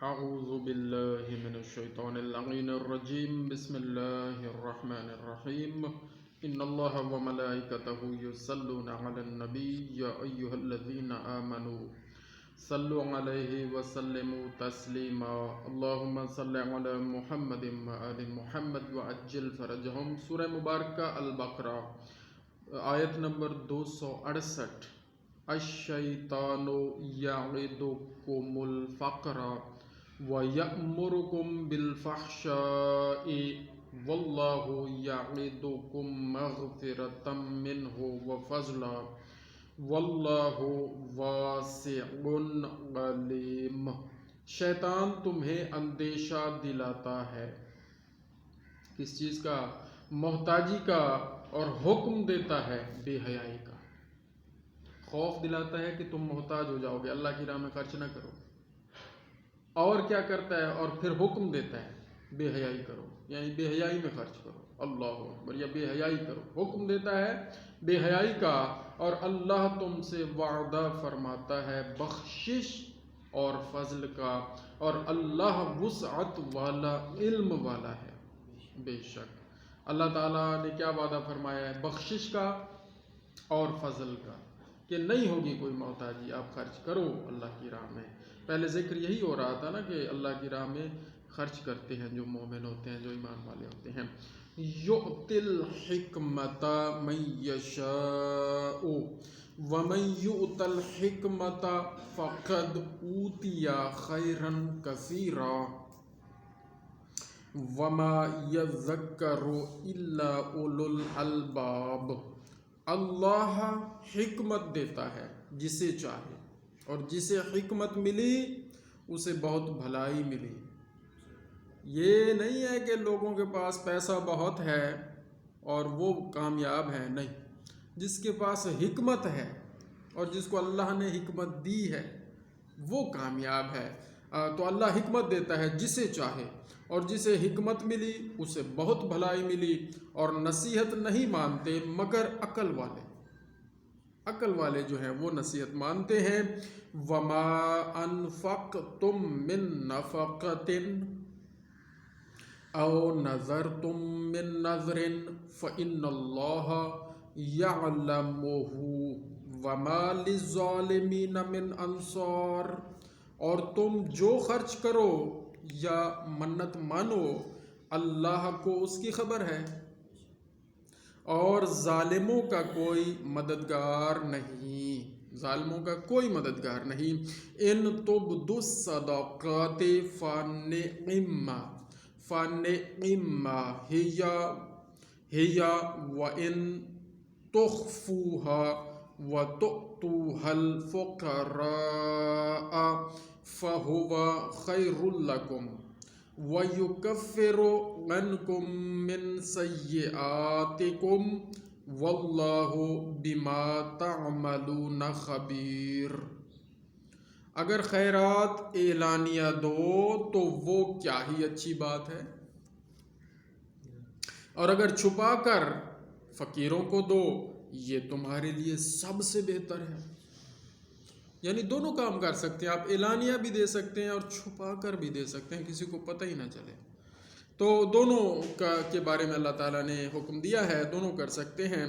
أعوذ بالله من الشيطان اللعين الرجيم بسم الله الرحمن الرحيم إن الله وملائكته يصلون على النبي يا أيها الذين آمنوا صلوا عليه وسلموا تسليما اللهم صل على محمد وآل محمد وعجل فرجهم سورہ مبارکہ البقرہ آیت نمبر 268 الشیطان یعدکم الفقر وَيَأْمُرُكُمْ بِالْفَحْشَاءِ وَاللَّهُ يَعِدُكُمْ مَغْفِرَةً مِّنْهُ وَفَضْلًا وَاللَّهُ وَاسِعٌ عَلِيمٌ۔ شیطان تمہیں اندیشہ دلاتا ہے کس چیز کا؟ محتاجی کا، اور حکم دیتا ہے بے حیائی کا۔ خوف دلاتا ہے کہ تم محتاج ہو جاؤ گے، اللہ کی راہ میں خرچ نہ کرو۔ اور کیا کرتا ہے؟ اور پھر حکم دیتا ہے بے حیائی کرو، یعنی بے حیائی میں خرچ کرو۔ اللہ اکبر، یا بے حیائی کرو۔ حکم دیتا ہے بے حیائی کا، اور اللہ تم سے وعدہ فرماتا ہے بخشش اور فضل کا، اور اللہ وسعت والا، علم والا ہے۔ بے شک اللہ تعالیٰ نے کیا وعدہ فرمایا ہے؟ بخشش کا اور فضل کا، کہ نہیں ہوگی کوئی محتاجی، آپ خرچ کرو اللہ کی راہ میں۔ پہلے ذکر یہی ہو رہا تھا نا کہ اللہ کی راہ میں خرچ کرتے ہیں جو مومن ہوتے ہیں، جو ایمان والے ہوتے ہیں۔ یؤتی الحکمۃ من یشاء ومن یؤت الحکمۃ فقد اوتی خیرا کثیرا وما یذکر الا اولو الالباب۔ اللہ حکمت دیتا ہے جسے چاہے، اور جسے حکمت ملی اسے بہت بھلائی ملی۔ یہ نہیں ہے کہ لوگوں کے پاس پیسہ بہت ہے اور وہ کامیاب ہے، نہیں، جس کے پاس حکمت ہے اور جس کو اللہ نے حکمت دی ہے وہ کامیاب ہے۔ تو اللہ حکمت دیتا ہے جسے چاہے، اور جسے حکمت ملی اسے بہت بھلائی ملی۔ اور نصیحت نہیں مانتے مگر عقل والے، عقل والے جو ہیں وہ نصیحت مانتے ہیں۔ وما انفقتم من نفقۃ او نذرتم من نذر فإن اللہ یعلمہ وما للظالمین من انصار۔ اور تم جو خرچ کرو یا منت مانو، اللہ کو اس کی خبر ہے، اور ظالموں کا کوئی مددگار نہیں، ظالموں کا کوئی مددگار نہیں۔ ان تبدوا الصدقات فنعما ہی وان تخفوها وتؤتوها الفقراء فهو خیر لکم وَيُكَفِّرُ عَنْكُم مِّن سَيِّئَاتِكُمْ وَاللَّهُ بِمَا تَعْمَلُونَ خَبِيرٌ۔ اگر خیرات اعلانیہ دو تو وہ کیا ہی اچھی بات ہے، اور اگر چھپا کر فقیروں کو دو یہ تمہارے لیے سب سے بہتر ہے۔ یعنی دونوں کام کر سکتے ہیں آپ، اعلانیہ بھی دے سکتے ہیں اور چھپا کر بھی دے سکتے ہیں، کسی کو پتہ ہی نہ چلے۔ تو دونوں کے بارے میں اللہ تعالیٰ نے حکم دیا ہے، دونوں کر سکتے ہیں۔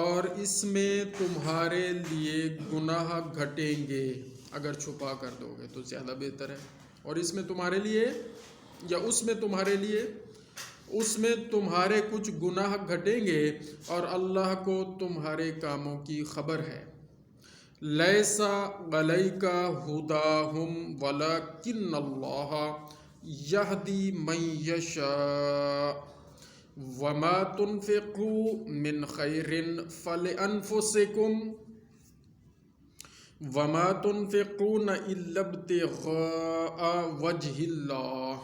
اور اس میں تمہارے لیے گناہ گھٹیں گے، اگر چھپا کر دو گے تو زیادہ بہتر ہے۔ اور اس میں تمہارے لیے یا اس میں تمہارے کچھ گناہ گھٹیں گے، اور اللہ کو تمہارے کاموں کی خبر ہے۔ لیس علیک ھداھم ولکن اللہ یہدی من یشاء وما تنفقوا من خیر فلانفسکم وما تنفقون الا ابتغاء وجہ اللہ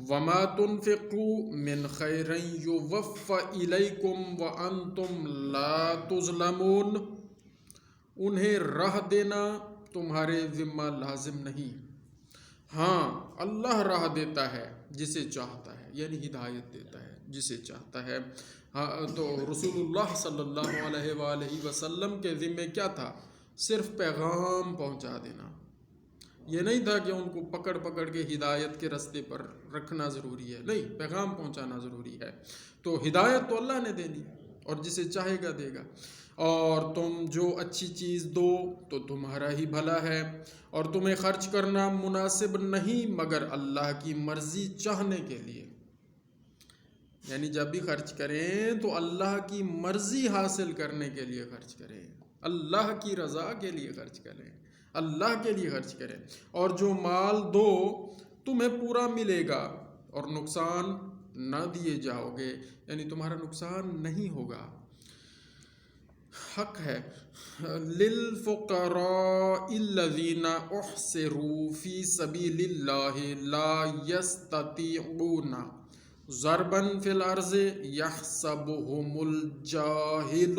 وما تنفقوا من خیر یوفى الیکم وانتم لا تظلمون۔ انہیں راہ دینا تمہارے ذمہ لازم نہیں، ہاں اللہ راہ دیتا ہے جسے چاہتا ہے، یعنی ہدایت دیتا ہے جسے چاہتا ہے۔ تو رسول اللہ صلی اللہ علیہ وآلہ وسلم کے ذمہ کیا تھا؟ صرف پیغام پہنچا دینا، یہ نہیں تھا کہ ان کو پکڑ پکڑ کے ہدایت کے راستے پر رکھنا ضروری ہے، نہیں، پیغام پہنچانا ضروری ہے۔ تو ہدایت تو اللہ نے دینی اور جسے چاہے گا دے گا، اور تم جو اچھی چیز دو تو تمہارا ہی بھلا ہے، اور تمہیں خرچ کرنا مناسب نہیں مگر اللہ کی مرضی چاہنے کے لیے، یعنی جب بھی خرچ کریں تو اللہ کی مرضی حاصل کرنے کے لیے خرچ کریں، اللہ کی رضا کے لیے خرچ کریں، اللہ کے لیے خرچ کریں، اور جو مال دو تمہیں پورا ملے گا اور نقصان نہ دیے جاؤ گے، یعنی تمہارا نقصان نہیں ہوگا۔ حق ہے للفقراء الذین احصروا فی سبیل اللہ لا یستطیعون ضربا فی الارض یحسبهم الجاہل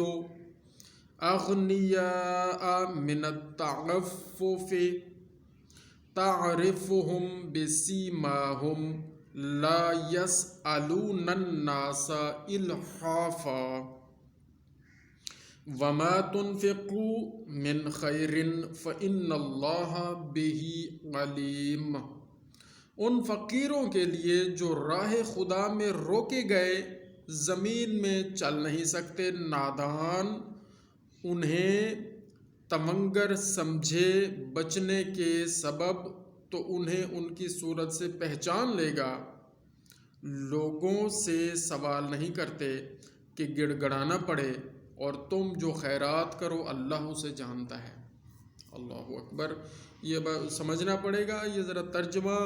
اغنیاء من التعفف تعرفهم بسیماهم لا یسألون الناس الحافا وما تنفقوا من خیر فإن اللہ بہ علیم۔ ان فقیروں کے لیے جو راہ خدا میں روکے گئے، زمین میں چل نہیں سکتے، نادان انہیں تمنگر سمجھے بچنے کے سبب تو انہیں ان کی صورت سے پہچان لے گا۔ لوگوں سے سوال نہیں کرتے کہ گڑ گڑانا پڑے، اور تم جو خیرات کرو اللہ اسے جانتا ہے۔ اللہ اکبر، یہ سمجھنا پڑے گا، یہ ذرا ترجمہ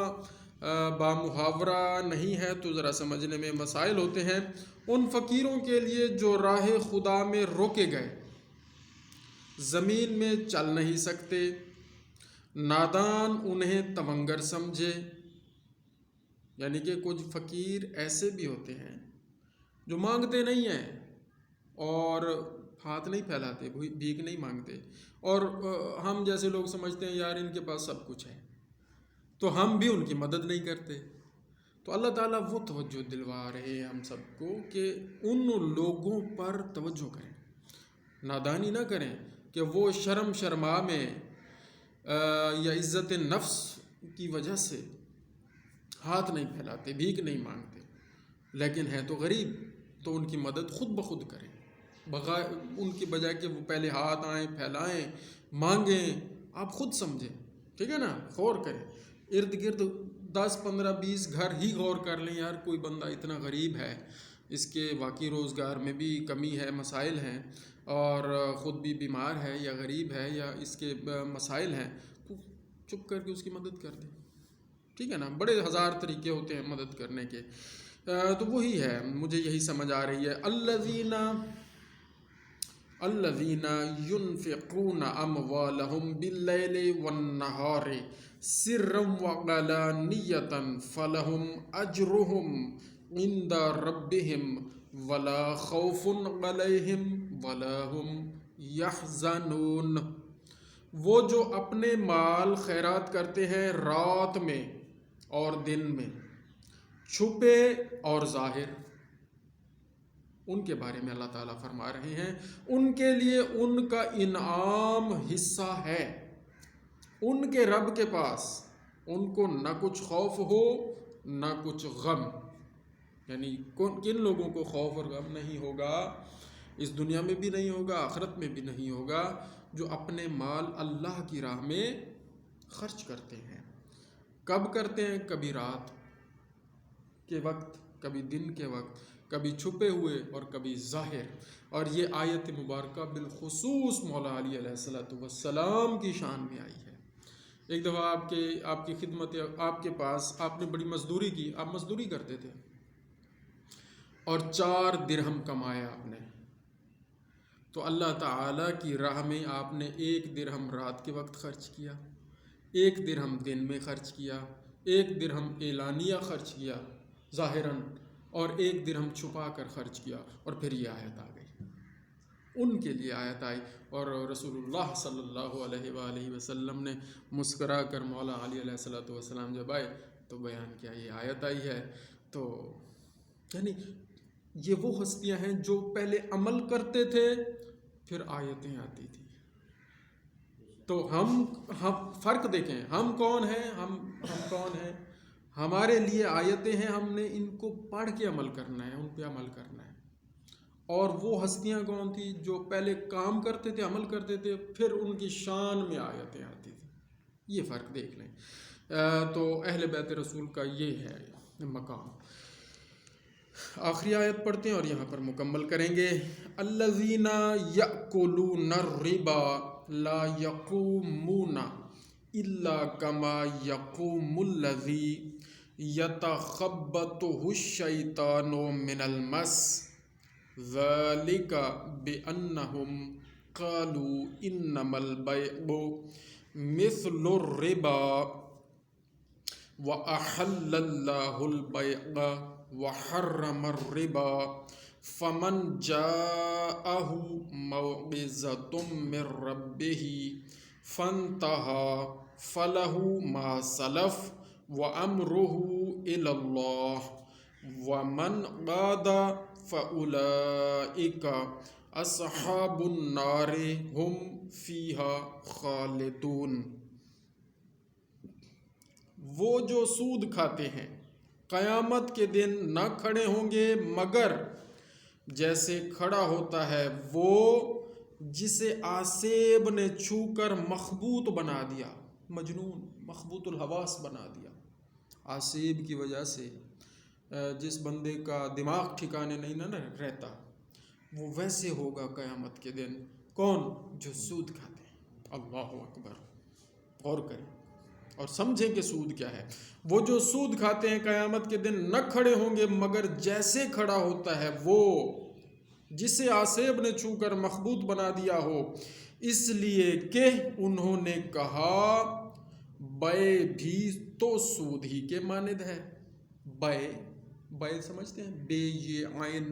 بامحاورہ نہیں ہے تو ذرا سمجھنے میں مسائل ہوتے ہیں۔ ان فقیروں کے لیے جو راہ خدا میں روکے گئے، زمین میں چل نہیں سکتے، نادان انہیں تمنگر سمجھے، یعنی کہ کچھ فقیر ایسے بھی ہوتے ہیں جو مانگتے نہیں ہیں اور ہاتھ نہیں پھیلاتے، بھیک نہیں مانگتے، اور ہم جیسے لوگ سمجھتے ہیں یار ان کے پاس سب کچھ ہے تو ہم بھی ان کی مدد نہیں کرتے۔ تو اللہ تعالیٰ وہ توجہ دلوا رہے ہیں ہم سب کو کہ ان لوگوں پر توجہ کریں، نادانی نہ کریں کہ وہ شرم شرما میں یا عزت نفس کی وجہ سے ہاتھ نہیں پھیلاتے، بھیک نہیں مانگتے، لیکن ہیں تو غریب، تو ان کی مدد خود بخود کریں، بغیر ان کی بجائے کہ وہ پہلے ہاتھ آئیں پھیلائیں مانگیں، آپ خود سمجھیں، ٹھیک ہے نا، غور کریں، ارد گرد 10 15 20 گھر ہی غور کر لیں، یار کوئی بندہ اتنا غریب ہے، اس کے واقعی روزگار میں بھی کمی ہے، مسائل ہیں، اور خود بھی بیمار ہے یا غریب ہے یا اس کے مسائل ہیں، تو چپ کر کے اس کی مدد کر دیں، ٹھیک ہے نا۔ بڑے ہزار طریقے ہوتے ہیں مدد کرنے کے، تو وہی ہے، مجھے یہی سمجھ آ رہی ہے۔ الذین ينفقون اموالهم باللیل والنہار سرا وعلانیۃ فلہم اجرهم عند ربهم ولا خوف علیہم ولا هم یحزنون۔ وہ جو اپنے مال خیرات کرتے ہیں رات میں اور دن میں، چھپے اور ظاہر، ان کے بارے میں اللہ تعالیٰ فرما رہے ہیں ان کے لیے ان کا انعام حصہ ہے ان کے رب کے پاس، ان کو نہ کچھ خوف ہو نہ کچھ غم، یعنی کن لوگوں کو خوف اور غم نہیں ہوگا، اس دنیا میں بھی نہیں ہوگا، آخرت میں بھی نہیں ہوگا، جو اپنے مال اللہ کی راہ میں خرچ کرتے ہیں۔ کب کرتے ہیں؟ کبھی رات کے وقت، کبھی دن کے وقت، کبھی چھپے ہوئے اور کبھی ظاہر۔ اور یہ آیت مبارکہ بالخصوص مولا علی علیہ السلام کی شان میں آئی ہے۔ ایک دفعہ آپ کی خدمت، آپ کے پاس آپ نے بڑی مزدوری کی، آپ مزدوری کرتے تھے اور 4 درہم کمایا آپ نے، تو اللہ تعالیٰ کی راہ میں آپ نے 1 درہم رات کے وقت خرچ کیا، 1 درہم دن میں خرچ کیا، 1 درہم اعلانیہ خرچ کیا ظاہراً، اور 1 درہم چھپا کر خرچ کیا، اور پھر یہ آیت آ گئی، ان کے لیے آیت آئی، اور رسول اللہ صلی اللہ علیہ وآلہ وسلم نے مسکرا کر مولا علی علیہ السلام جب آئے تو بیان کیا یہ آیت آئی ہے۔ تو یعنی یہ وہ ہستیاں ہیں جو پہلے عمل کرتے تھے پھر آیتیں آتی تھیں، تو ہم فرق دیکھیں، ہم کون ہیں، ہم کون ہیں. ہمارے لیے آیتیں ہیں، ہم نے ان کو پڑھ کے عمل کرنا ہے، ان پہ عمل کرنا ہے. اور وہ ہستیاں کون تھی جو پہلے کام کرتے تھے، عمل کرتے تھے، پھر ان کی شان میں آیتیں آتی تھیں. یہ فرق دیکھ لیں. تو اہل بیت رسول کا یہ ہے مقام. آخری آیت پڑھتے ہیں اور یہاں پر مکمل کریں گے. الذین یأکلون الربا لا یقومون الا کما یقوم الذی یتخبطہ الشیطان من المس ذلک بأنہم قالوا انما البیع مثل الربا وأحل اللہ البیع وحرم الربا فمن جاءہ موعظۃ من ربہ فانتہی فلہ ما سلف وامرہ الی اللہ ومن عاد فاولئک اصحاب النار ہم فیہا خالدون. وہ جو سود کھاتے ہیں قیامت کے دن نہ کھڑے ہوں گے مگر جیسے کھڑا ہوتا ہے وہ جسے آسیب نے چھو کر مخبوط بنا دیا، مجنون، مخبوط الحواس بنا دیا. آسیب کی وجہ سے جس بندے کا دماغ ٹھکانے نہیں نہ رہتا، وہ ویسے ہوگا قیامت کے دن. کون؟ جو سود کھاتے ہیں. اللہ اکبر. غور کریں اور سمجھیں کہ سود کیا ہے. وہ جو سود کھاتے ہیں قیامت کے دن نہ کھڑے ہوں گے مگر جیسے کھڑا ہوتا ہے وہ جسے آسیب نے چھو کر مخبوط بنا دیا ہو، اس لیے کہ انہوں نے کہا بے بھی تو سود ہی کے مانند ہے. بے سمجھتے ہیں؟ بے یہ عین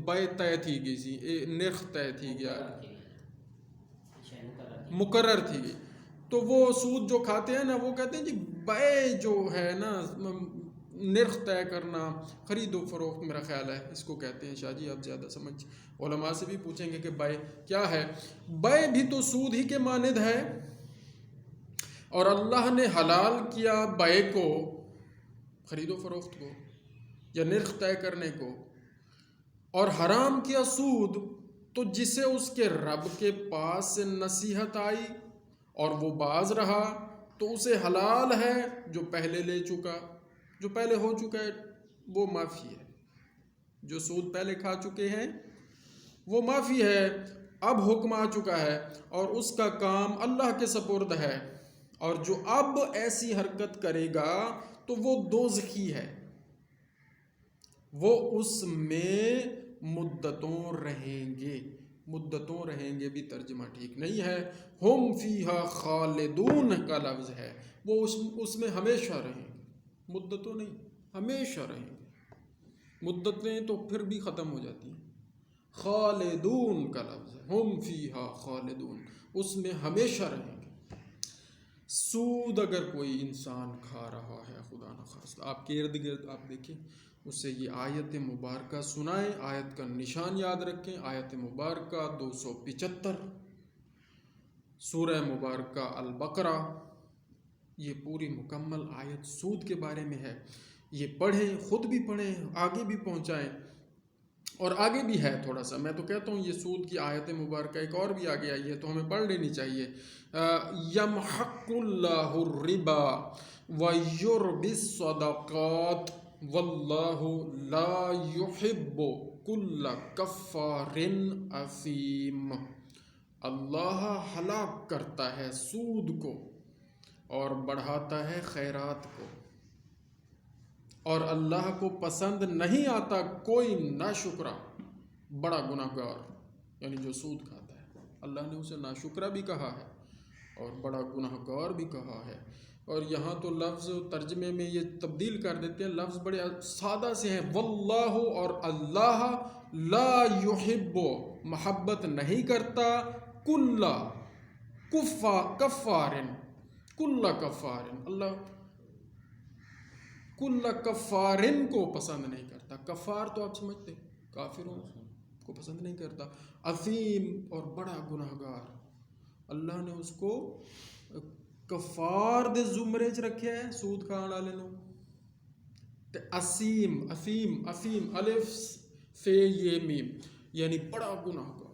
بے طے تھی گئی سی، نرخ طے تھی گیا، مقرر تھی گئی. تو وہ سود جو کھاتے ہیں نا وہ کہتے ہیں جی بے جو ہے نا نرخ طے کرنا، خرید و فروخت میرا خیال ہے اس کو کہتے ہیں. شاہ جی آپ زیادہ سمجھ، علماء سے بھی پوچھیں گے کہ بے کیا ہے. بے بھی تو سود ہی کے مانند ہے، اور اللہ نے حلال کیا بے کو، خرید و فروخت کو یا نرخ طے کرنے کو، اور حرام کیا سود. تو جسے اس کے رب کے پاس سے نصیحت آئی اور وہ باز رہا تو اسے حلال ہے جو پہلے لے چکا، جو پہلے ہو چکا ہے وہ معافی ہے. جو سود پہلے کھا چکے ہیں وہ معافی ہے، اب حکم آ چکا ہے اور اس کا کام اللہ کے سپرد ہے. اور جو اب ایسی حرکت کرے گا تو وہ دوزخی ہے، وہ اس میں مدتوں رہیں گے. مدتوں رہیں گے بھی ترجمہ ٹھیک نہیں ہے. ہم فیہا خالدون کا لفظ ہے، وہ اس میں ہمیشہ رہیں گے، مدتوں نہیں، ہمیشہ رہیں گے. مدتیں تو پھر بھی ختم ہو جاتی ہیں. خالدون کا لفظ ہے، ہم فیہا خالدون، اس میں ہمیشہ رہیں گے. سود اگر کوئی انسان کھا رہا ہے، خدا نخواستہ آپ کے ارد گرد آپ دیکھیں، اسے یہ آیت مبارکہ سنائیں، آیت کا نشان یاد رکھیں. آیت مبارکہ 275 سورہ مبارکہ البقرہ، یہ پوری مکمل آیت سود کے بارے میں ہے. یہ پڑھیں، خود بھی پڑھیں، آگے بھی پہنچائیں. اور آگے بھی ہے تھوڑا سا، میں تو کہتا ہوں یہ سود کی آیت مبارکہ ایک اور بھی آگے آئی ہے تو ہمیں پڑھ لینی چاہیے. یمحق اللہ الربا ویربی الصدقات واللہ لا یحب کل کفار اثیم. اللہ ہلاک کرتا ہے سود کو اور بڑھاتا ہے خیرات کو، اور اللہ کو پسند نہیں آتا کوئی ناشکرا بڑا گناہ گار، یعنی جو سود کھاتا ہے اللہ نے اسے ناشکرا بھی کہا ہے اور بڑا گناہ گار بھی کہا ہے. اور یہاں تو لفظ ترجمے میں یہ تبدیل کر دیتے ہیں، لفظ بڑے سادہ سے ہیں. واللہ، اور اللہ لا یحب محبت نہیں کرتا، کل کفارن، کل کفارن، اللہ کل کفارن کو پسند نہیں کرتا. کفار تو آپ سمجھتے کافروں کو پسند نہیں کرتا. اثیم اور بڑا گناہ گار. اللہ نے اس کو کفار دے زمرے چ رکھیا ہے سود کھان والے نو تے اسیم افیم افیم الف فے یہ میم یعنی بڑا گناہ گار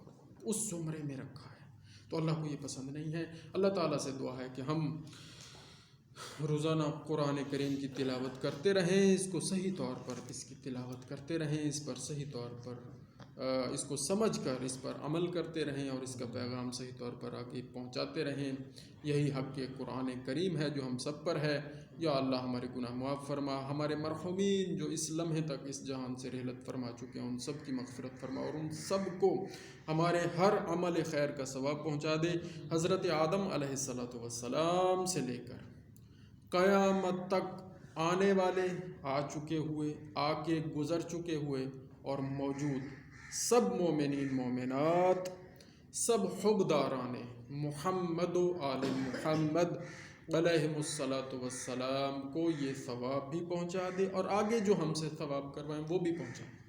اس زمرے میں رکھا ہے. تو اللہ کو یہ پسند نہیں ہے. اللہ تعالیٰ سے دعا ہے کہ ہم روزانہ قرآن کریم کی تلاوت کرتے رہیں، اس کو صحیح طور پر اس کی تلاوت کرتے رہیں، اس پر صحیح طور پر اس کو سمجھ کر اس پر عمل کرتے رہیں اور اس کا پیغام صحیح طور پر آگے پہنچاتے رہیں. یہی حق قرآن کریم ہے جو ہم سب پر ہے. یا اللہ ہمارے گناہ معاف فرما، ہمارے مرحومین جو اس لمحے تک اس جہان سے رحلت فرما چکے ہیں ان سب کی مغفرت فرما اور ان سب کو ہمارے ہر عمل خیر کا ثواب پہنچا دے. حضرت آدم علیہ السلام سے لے کر قیامت تک آنے والے، آ چکے ہوئے، آ کے گزر چکے ہوئے اور موجود سب مومنین مومنات، سب حبداران محمد و آل محمد علیہم السلام کو یہ ثواب بھی پہنچا دے اور آگے جو ہم سے ثواب کروائیں وہ بھی پہنچا دے.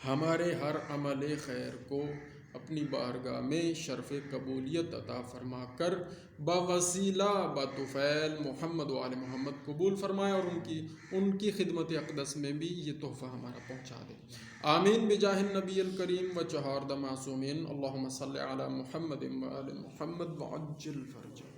ہمارے ہر عمل خیر کو اپنی بارگاہ میں شرف قبولیت عطا فرما کر بوسیلہ بطفیل محمد و آل محمد قبول فرمائے اور ان کی خدمت اقدس میں بھی یہ تحفہ ہمارا پہنچا دے. آمین بجاہ النبی الکریم و چہار معصومین. اللہم صلی علی محمد و آل محمد وعجل فرجہ.